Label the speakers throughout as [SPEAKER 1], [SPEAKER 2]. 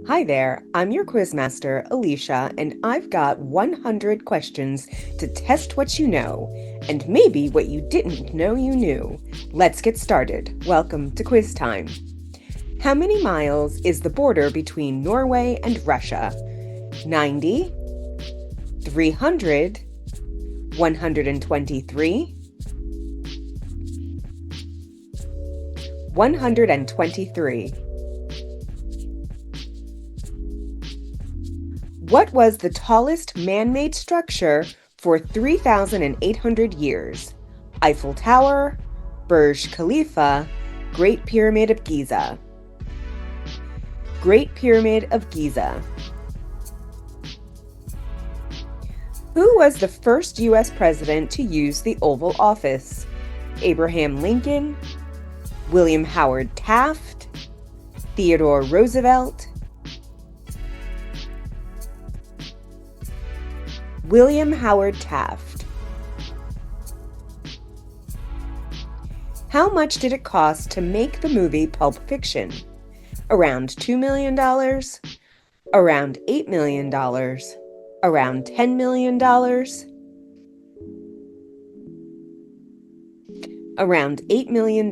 [SPEAKER 1] Hi there, I'm your quizmaster, Alicia, and I've got 100 questions to test what you know, and maybe what you didn't know you knew. Let's get started. Welcome to quiz time. How many miles is the border between Norway and Russia? 90, 300, 123, 123. What was the tallest man-made structure for 3,800 years? Eiffel Tower, Burj Khalifa, Great Pyramid of Giza. Great Pyramid of Giza. Who was the first U.S. president to use the Oval Office? Abraham Lincoln, William Howard Taft, Theodore Roosevelt, William Howard Taft. How much did it cost to make the movie Pulp Fiction? Around $2 million? Around $8 million? Around $10 million? Around $8 million.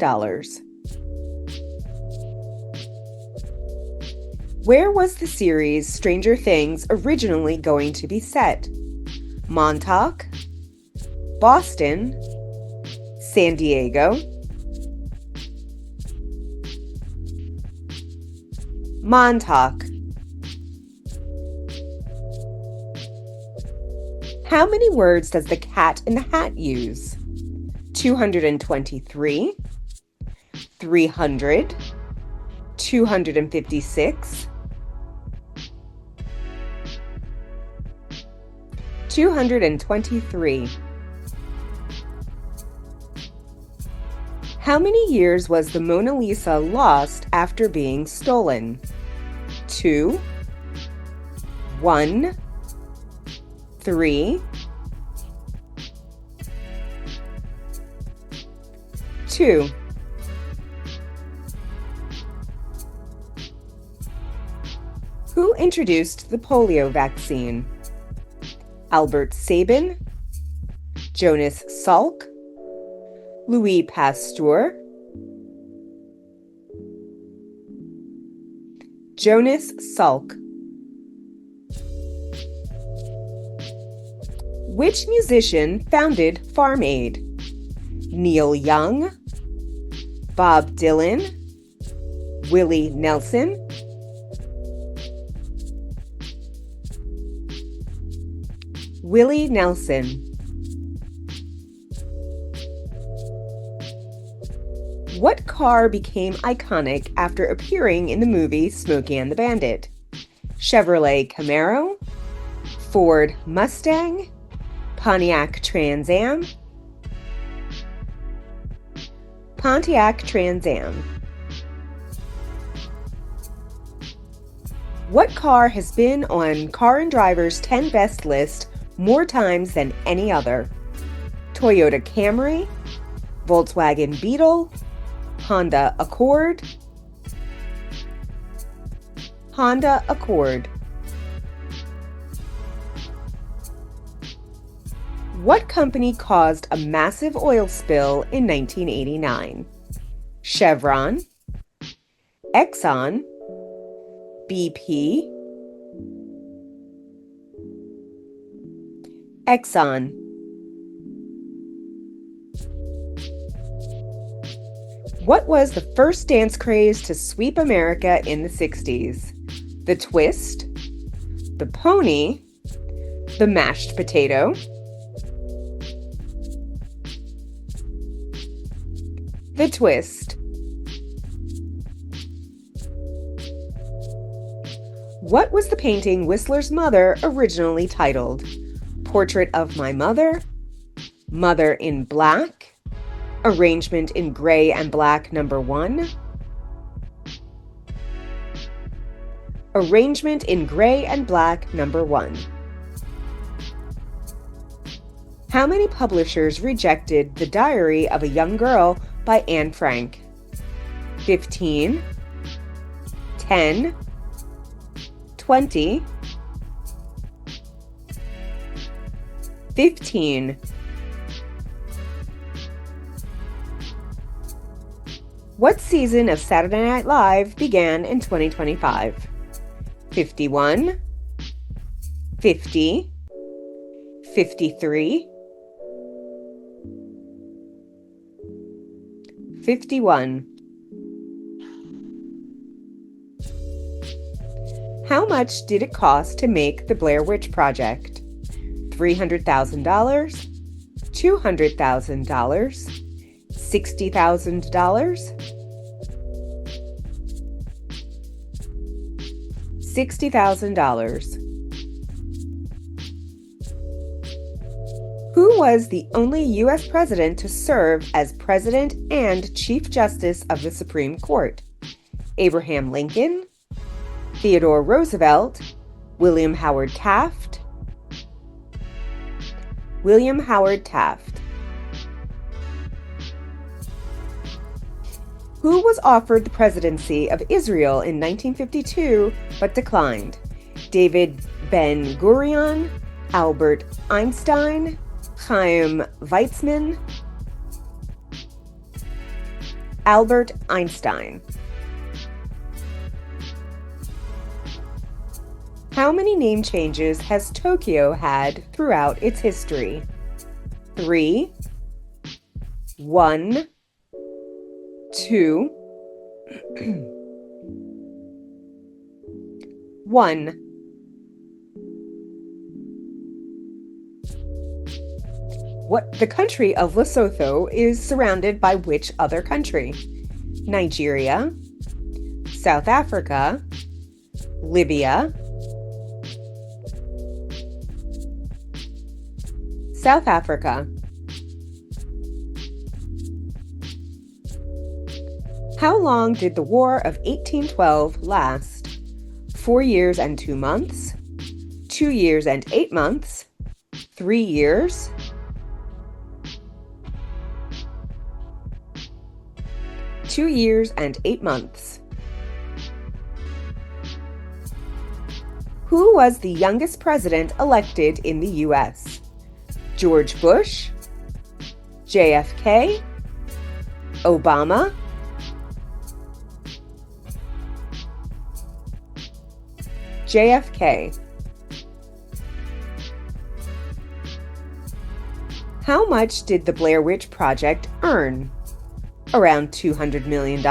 [SPEAKER 1] Where was the series Stranger Things originally going to be set? Montauk, Boston, San Diego, Montauk. How many words does the Cat in the Hat use? 223, 300, 256, 223. How many years was the Mona Lisa lost after being stolen? 2, 1, 3, 2. Who introduced the polio vaccine? Albert Sabin, Jonas Salk, Louis Pasteur, Jonas Salk. Which musician founded Farm Aid? Neil Young, Bob Dylan, Willie Nelson, Willie Nelson. What car became iconic after appearing in the movie Smokey and the Bandit? Chevrolet Camaro, Ford Mustang, Pontiac Trans Am, Pontiac Trans Am. What car has been on Car and Driver's 10 Best list more times than any other? Toyota Camry, Volkswagen Beetle, Honda Accord, Honda Accord. What company caused a massive oil spill in 1989? Chevron, Exxon, BP, Exxon. What was the first dance craze to sweep America in the 60s? The twist, the pony, the mashed potato, the twist. What was the painting Whistler's Mother originally titled? Portrait of My Mother, Mother in Black, Arrangement in Gray and Black No. 1, Arrangement in Gray and Black No. 1. How many publishers rejected The Diary of a Young Girl by Anne Frank? 15, 10, 20, 15. What season of Saturday Night Live began in 2025? 51, 50, 53, 51. How much did it cost to make the Blair Witch Project? $300,000, $200,000, $60,000, $60,000. Who was the only U.S. president to serve as President and Chief Justice of the Supreme Court? Abraham Lincoln, Theodore Roosevelt, William Howard Taft. William Howard Taft. Who was offered the presidency of Israel in 1952 but declined? David Ben-Gurion, Albert Einstein, Chaim Weizmann. Albert Einstein. How many name changes has Tokyo had throughout its history? 3, 1, 2, 1. The country of Lesotho is surrounded by which other country? Nigeria, South Africa, Libya, South Africa. How long did the War of 1812 last? 4 years and 2 months, 2 years and 8 months, 3 years, 2 years and 8 months. Who was the youngest president elected in the U.S.? George Bush, JFK, Obama, JFK. How much did the Blair Witch Project earn? Around $200 million,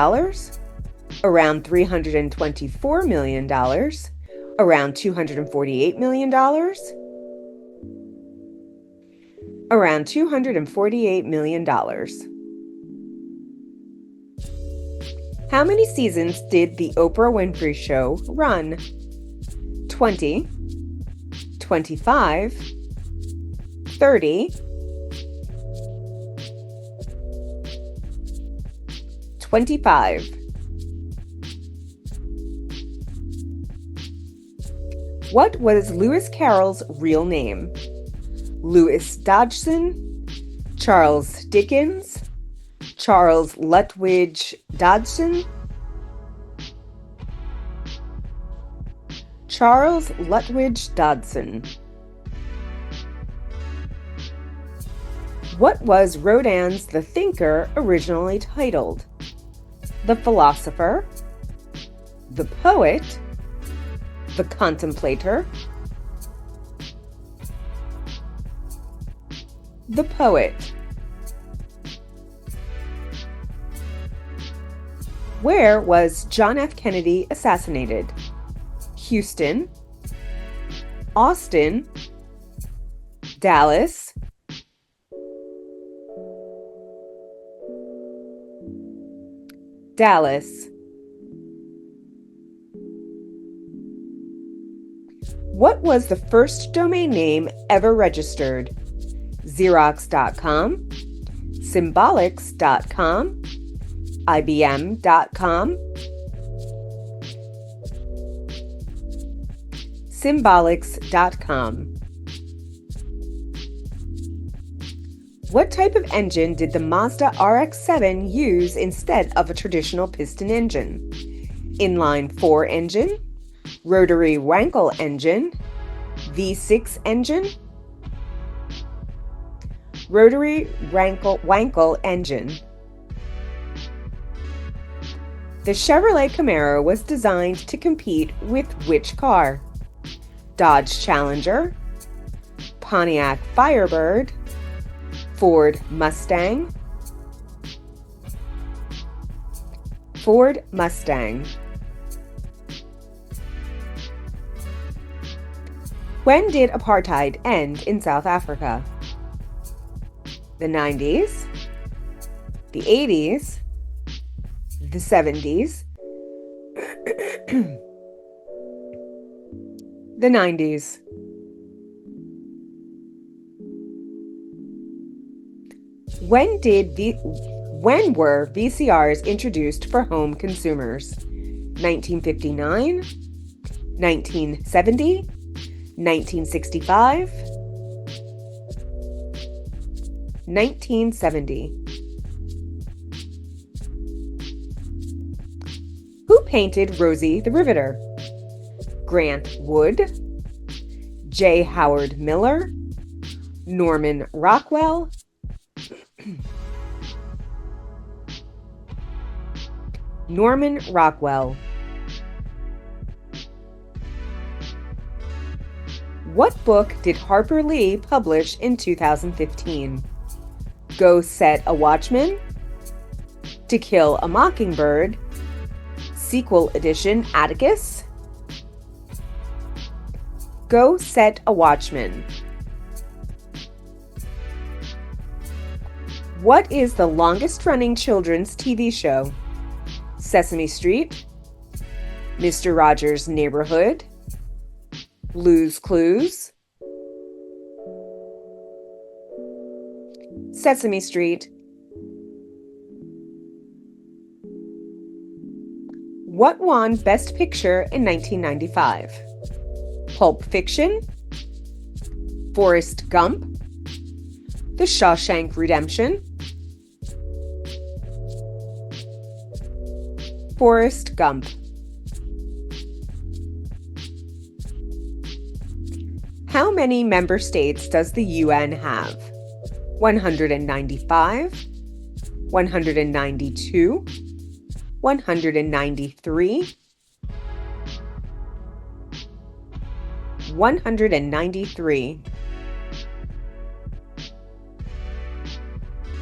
[SPEAKER 1] around $324 million, around $248 million, around $248 million. How many seasons did the Oprah Winfrey Show run? 20, 25, 30, 25. What was Lewis Carroll's real name? Lewis Dodgson, Charles Dickens, Charles Lutwidge Dodgson, Charles Lutwidge Dodson. What was Rodin's The Thinker originally titled? The Philosopher, The Poet, The Contemplator, The Poet. Where was John F. Kennedy assassinated? Houston, Austin, Dallas, Dallas. What was the first domain name ever registered? Xerox.com, Symbolics.com, IBM.com, Symbolics.com. What type of engine did the Mazda RX-7 use instead of a traditional piston engine? Inline 4 engine, Rotary Wankel engine, V6 engine, rotary Wankel engine. The Chevrolet Camaro was designed to compete with which car? Dodge Challenger, Pontiac Firebird, Ford Mustang, Ford Mustang. When did apartheid end in South Africa? The 90s, the 80s, the 70s, the 90s. When were VCRs introduced for home consumers? 1959, 1970, 1965, 1970. Who painted Rosie the Riveter? Grant Wood, J. Howard Miller, Norman Rockwell, Norman Rockwell. What book did Harper Lee publish in 2015? Go Set a Watchman, To Kill a Mockingbird, Sequel Edition Atticus, Go Set a Watchman. What is the longest-running children's TV show? Sesame Street, Mr. Rogers' Neighborhood, Blue's Clues, Sesame Street. What won Best Picture in 1995? Pulp Fiction, Forrest Gump, The Shawshank Redemption, Forrest Gump. How many member states does the UN have? 195, 192, 193, 193.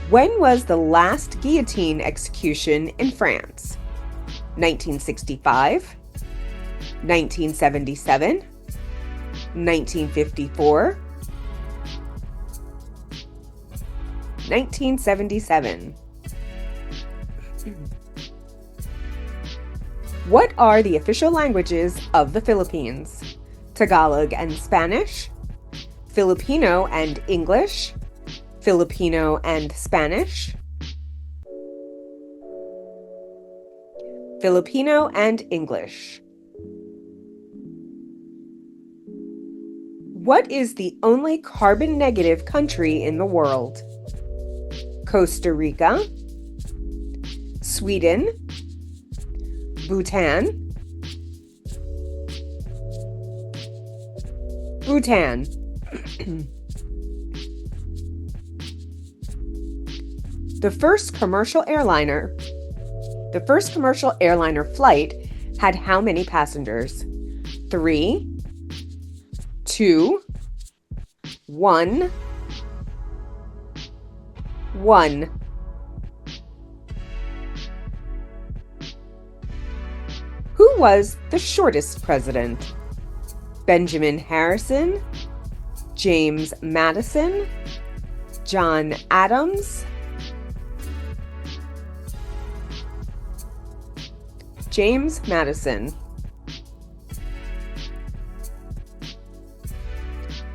[SPEAKER 1] When was the last guillotine execution in France? 1965, 1977, 1954, 1977. What are the official languages of the Philippines? Tagalog and Spanish, Filipino and English, Filipino and Spanish, Filipino and English. What is the only carbon-negative country in the world? Costa Rica, Sweden, Bhutan, Bhutan. The first commercial airliner flight had how many passengers? 3, 2, 1, 1. Who was the shortest president? Benjamin Harrison, James Madison, John Adams, James Madison.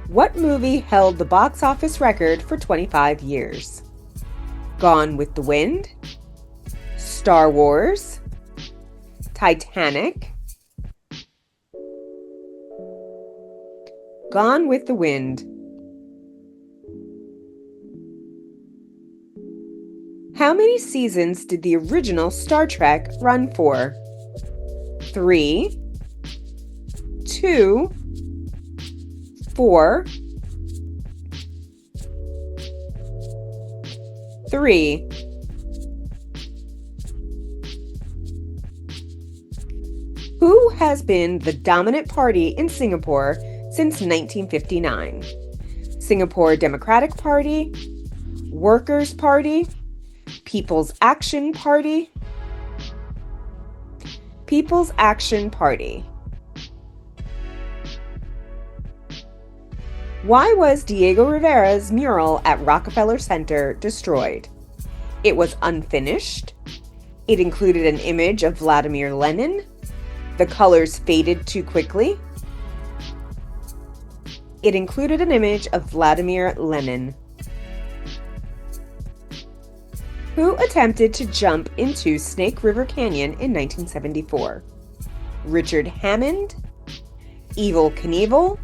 [SPEAKER 1] What movie held the box office record for 25 years? Gone with the Wind, Star Wars, Titanic, Gone with the Wind. How many seasons did the original Star Trek run for? 3, 2, 4, 3. Who has been the dominant party in Singapore since 1959? Singapore Democratic Party, Workers' Party, People's Action Party, People's Action Party. Why was Diego Rivera's mural at Rockefeller Center destroyed? It was unfinished. It included an image of Vladimir Lenin. The colors faded too quickly. It included an image of Vladimir Lenin. Who attempted to jump into Snake River Canyon in 1974? Richard Hammond, Evel Knievel,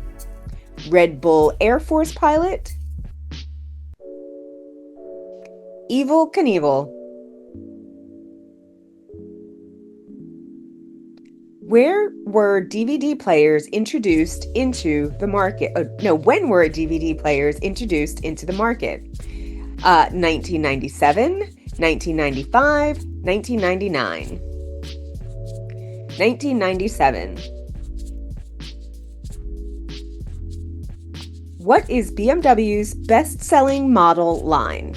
[SPEAKER 1] Red Bull Air Force pilot, Evel Knievel. Where were DVD players introduced into the market? When were DVD players introduced into the market? 1997, 1995, 1999. 1997. What is BMW's best-selling model line?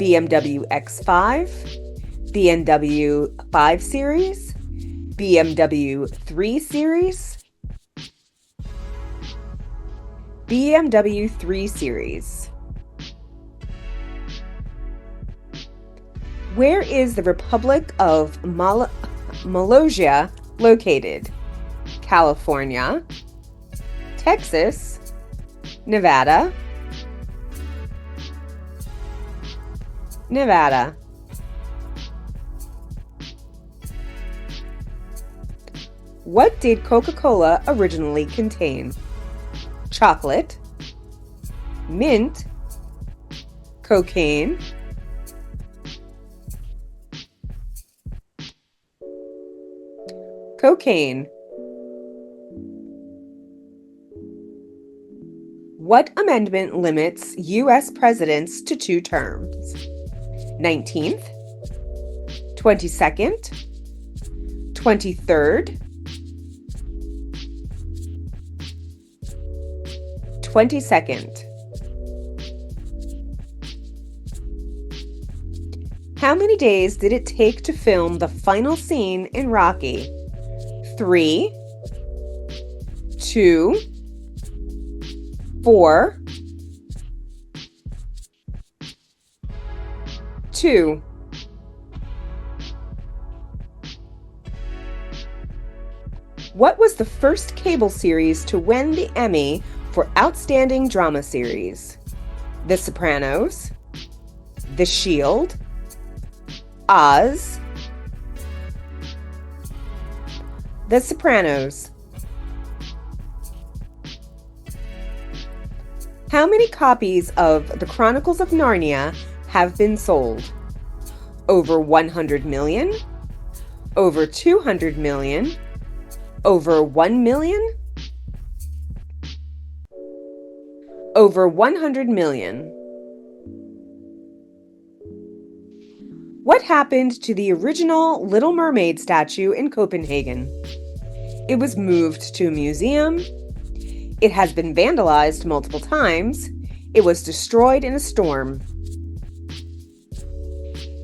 [SPEAKER 1] BMW X5, BMW 5 Series, BMW 3 Series, BMW 3 Series. Where is the Republic of Malaysia located? California, Texas, Nevada, Nevada. What did Coca-Cola originally contain? Chocolate, mint, cocaine, cocaine. What amendment limits U.S. presidents to 2 terms? 19th, 22nd, 23rd, 22nd. How many days did it take to film the final scene in Rocky? 3, 2, 4, 2. What was the first cable series to win the Emmy for Outstanding Drama Series? The Sopranos, The Shield, Oz, The Sopranos. How many copies of The Chronicles of Narnia have been sold? Over 100 million? Over 200 million? Over 1 million? Over 100 million. What happened to the original Little Mermaid statue in Copenhagen? It was moved to a museum. It has been vandalized multiple times. It was destroyed in a storm.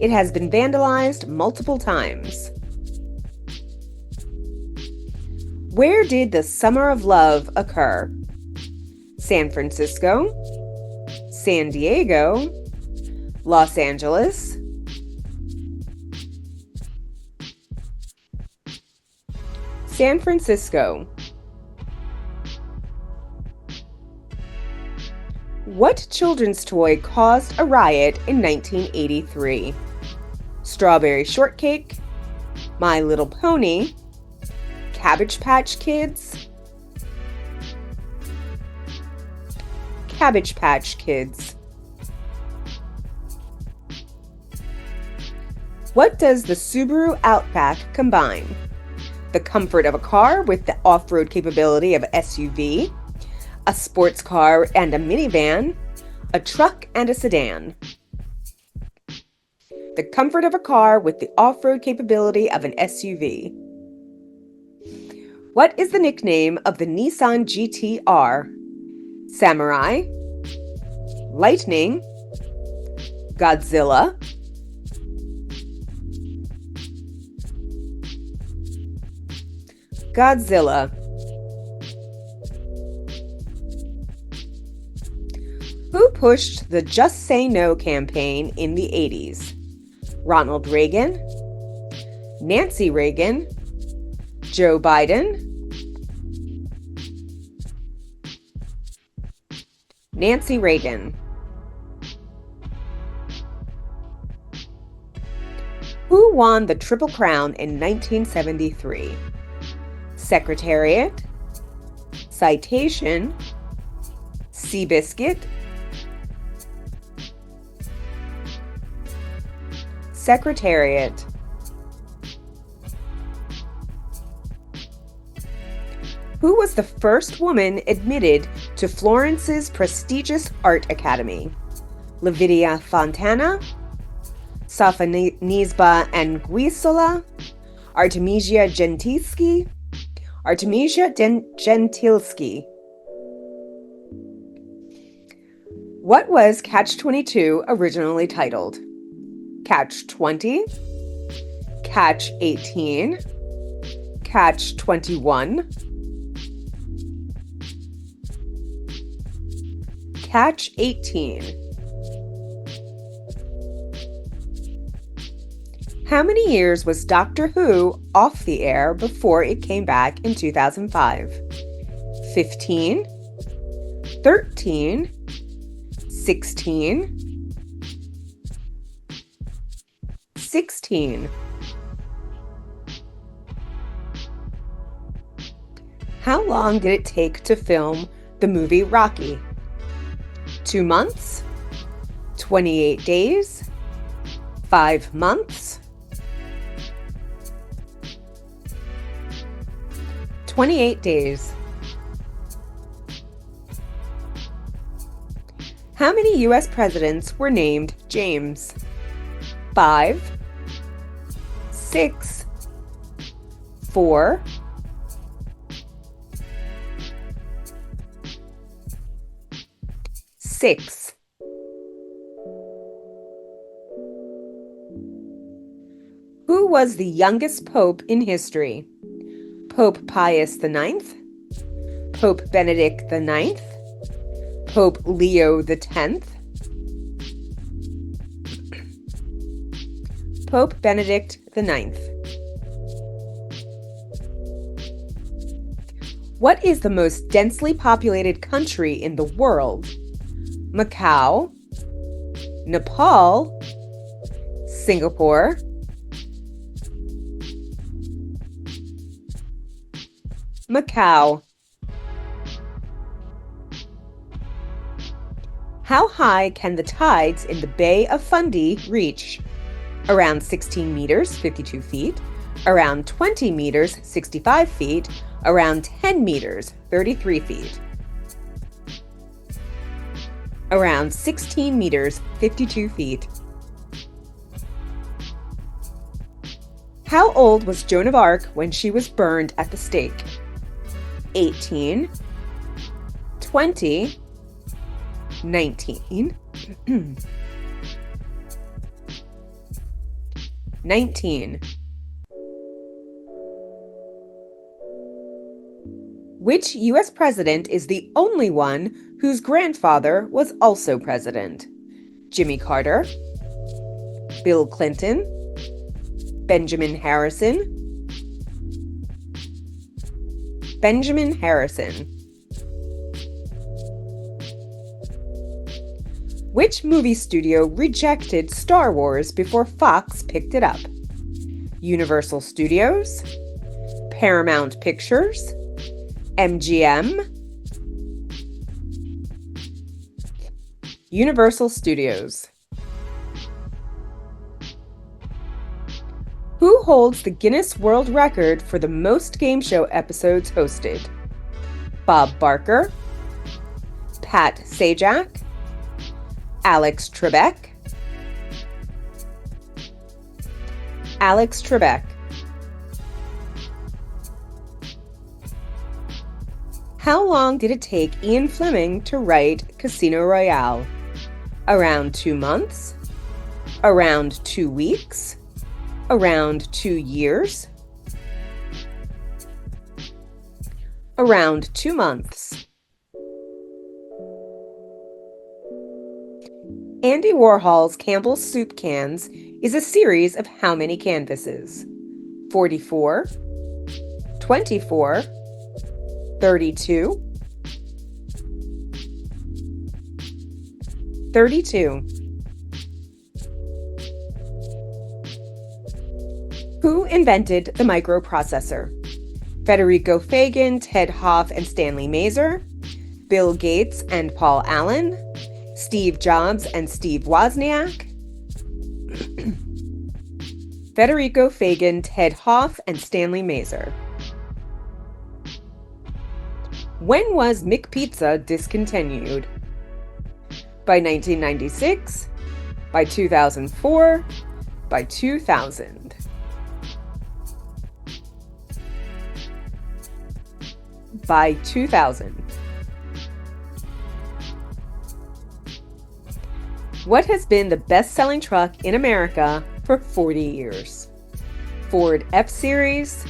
[SPEAKER 1] It has been vandalized multiple times. Where did the Summer of Love occur? San Francisco, San Diego, Los Angeles, San Francisco. What children's toy caused a riot in 1983? Strawberry Shortcake, My Little Pony, Cabbage Patch Kids, Cabbage Patch Kids. What does the Subaru Outback combine? the comfort of a car with the off-road capability of SUV, a sports car and a minivan, a truck and a sedan. The comfort of a car with the off-road capability of an SUV. What is the nickname of the Nissan GT-R? Samurai, Lightning, Godzilla, Godzilla. Who pushed the Just Say No campaign in the 80s? Ronald Reagan, Nancy Reagan, Joe Biden, Nancy Reagan. Who won the Triple Crown in 1973? Secretariat, Citation, Seabiscuit, Secretariat. Who was the first woman admitted to Florence's prestigious art academy? Lavinia Fontana, Sofonisba Anguissola, Artemisia Gentilsky, Gentilsky. What was Catch-22 originally titled? Catch-20, Catch-18, Catch-21, Catch-18. How many years was Doctor Who off the air before it came back in 2005? 15, 13, 16, 16. How long did it take to film the movie Rocky? 2 months? 28 days? 5 months? 28 days. How many U.S. presidents were named James? 5, 6, 4, 6. Who was the youngest pope in history? Pope Pius IX, Pope Benedict IX, Pope Leo X, Pope Benedict IX. What is the most densely populated country in the world? Macau, Nepal, Singapore, Macau. How high can the tides in the Bay of Fundy reach? Around 16 meters, 52 feet, around 20 meters, 65 feet, around 10 meters, 33 feet. Around 16 meters, 52 feet. How old was Joan of Arc when she was burned at the stake? 18, 20, 19, 19. Which U.S. president is the only one whose grandfather was also president? Jimmy Carter, Bill Clinton, Benjamin Harrison, Benjamin Harrison. Which movie studio rejected Star Wars before Fox picked it up? Universal Studios, Paramount Pictures, MGM, Universal Studios. Who Who holds the Guinness World Record for the most game show episodes hosted? Bob Barker, Pat Sajak, Alex Trebek. Alex Trebek. How long did it take Ian Fleming to write Casino Royale? Around 2 months? Around 2 weeks? Around 2 years? Around 2 months. Andy Warhol's Campbell's Soup Cans is a series of how many canvases? 44, 24, 32, 32. Who invented the microprocessor? Federico Fagan, Ted Hoff, and Stanley Mazer, Bill Gates and Paul Allen, Steve Jobs and Steve Wozniak, Federico Fagan, Ted Hoff, and Stanley Mazer. When was McPizza discontinued? By 1996, by 2004, by 2000. By 2000. What has been the best-selling truck in America for 40 years? Ford F-Series,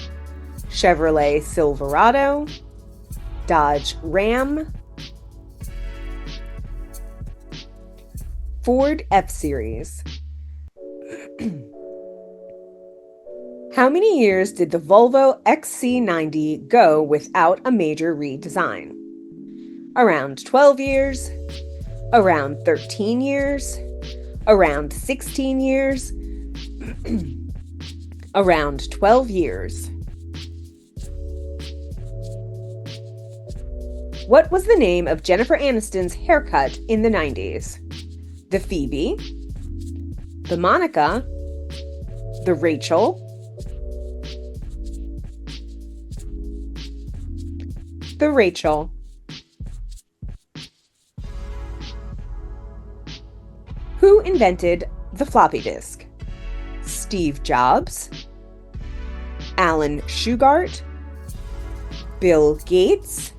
[SPEAKER 1] Chevrolet Silverado, Dodge Ram, Ford F-Series. How many years did the Volvo XC90 go without a major redesign? Around 12 years, around 13 years, around 16 years, around 12 years. What was the name of Jennifer Aniston's haircut in the 90s? The Phoebe, the Monica, the Rachel, the Rachel. Who invented the floppy disk? Steve Jobs, Alan Shugart, Bill Gates,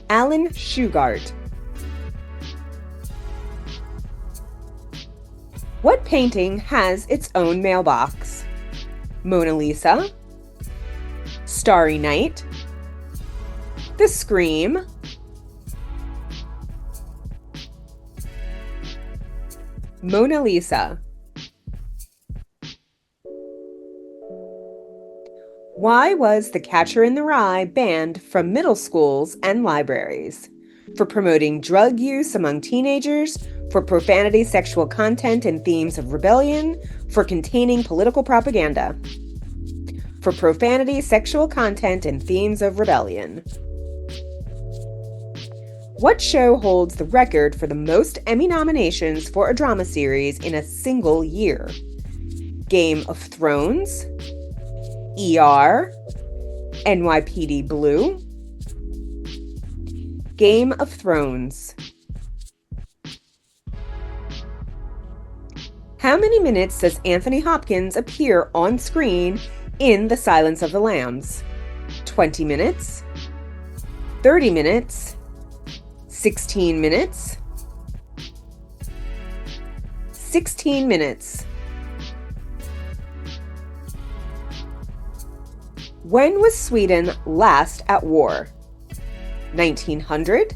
[SPEAKER 1] Alan Shugart. What painting has its own mailbox? Mona Lisa, Starry Night, The Scream, Mona Lisa. Why was The Catcher in the Rye banned from middle schools and libraries? For promoting drug use among teenagers, for profanity, sexual content, and themes of rebellion, for containing political propaganda. For profanity, sexual content, and themes of rebellion. What show holds the record for the most Emmy nominations for a drama series in a single year? Game of Thrones, ER, NYPD Blue, Game of Thrones. How many minutes does Anthony Hopkins appear on screen in The Silence of the Lambs? 20 minutes, 30 minutes, 16 minutes, 16 minutes. When was Sweden last at war? 1900,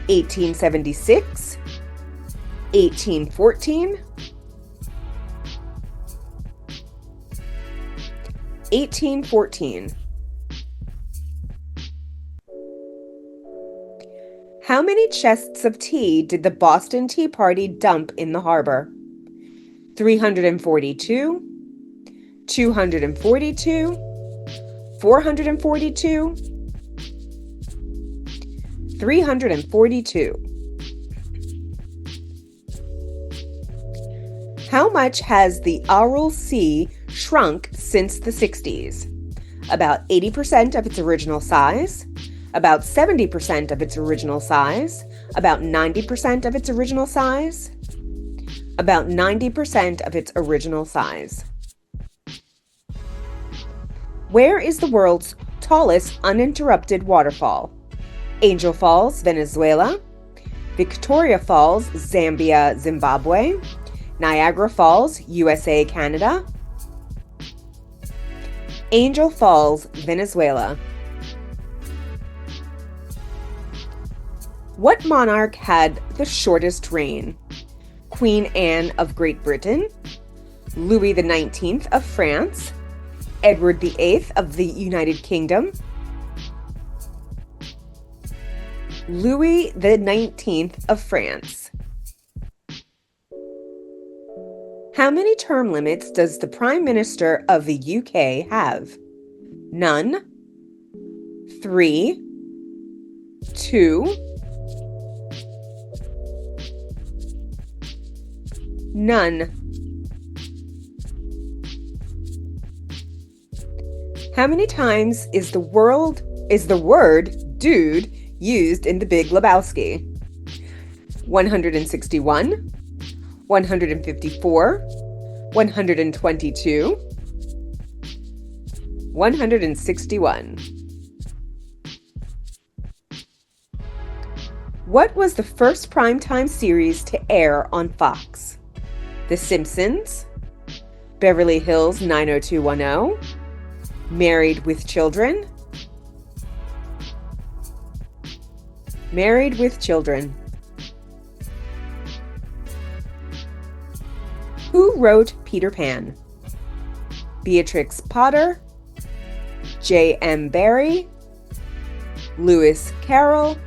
[SPEAKER 1] 1876, 1814, 1814. How many chests of tea did the Boston Tea Party dump in the harbor? 342, 242, 442, 342. How much has the Aral Sea shrunk since the 60s? About 80% of its original size, about 70% of its original size, about 90% of its original size, about 90% of its original size. Where is the world's tallest uninterrupted waterfall? Angel Falls, Venezuela. Victoria Falls, Zambia, Zimbabwe. Niagara Falls, USA, Canada. Angel Falls, Venezuela. What monarch had the shortest reign? Queen Anne of Great Britain, Louis XIX of France, Edward VIII of the United Kingdom, Louis XIX of France. How many term limits does the Prime Minister of the UK have? None, 3, 2, none. How many times is the word dude used in The Big Lebowski? 161, 154, 122, 161. What was the first primetime series to air on Fox? The Simpsons, Beverly Hills 90210, Married with Children, Married with Children. Who wrote Peter Pan? Beatrix Potter, J.M. Barrie, Lewis Carroll,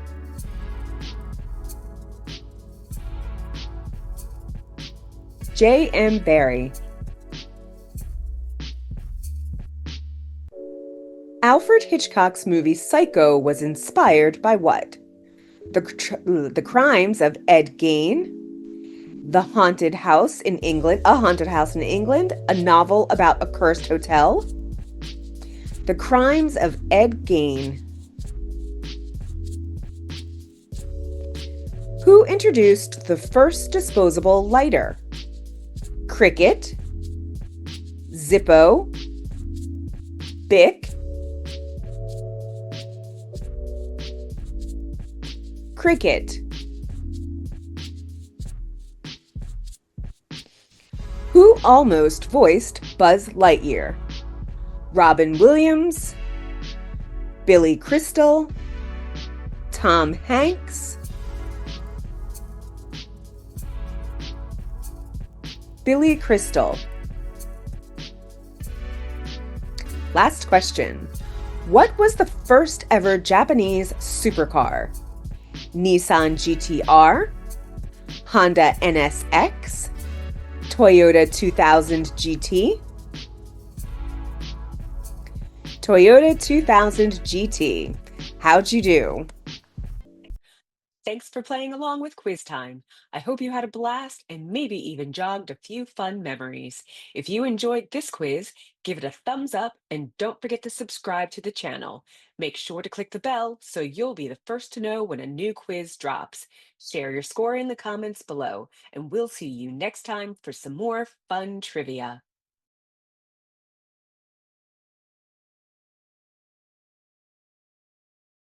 [SPEAKER 1] J.M. Barrie. Alfred Hitchcock's movie Psycho was inspired by what? The Crimes of Ed Gein, The Haunted House in England, A Haunted House in England, a novel about a cursed hotel. The Crimes of Ed Gein. Who introduced the first disposable lighter? Cricket, Zippo, Bic, Cricket. Who almost voiced Buzz Lightyear? Robin Williams, Billy Crystal, Tom Hanks, Billy Crystal. Last question. What was the first ever Japanese supercar? Nissan GTR, Honda NSX, Toyota 2000 GT, Toyota 2000 GT. How'd you do? Thanks for playing along with Quiz Time. I hope you had a blast and maybe even jogged a few fun memories. If you enjoyed this quiz, give it a thumbs up and don't forget to subscribe to the channel. Make sure to click the bell so you'll be the first to know when a new quiz drops. Share your score in the comments below, and we'll see you next time for some more fun trivia.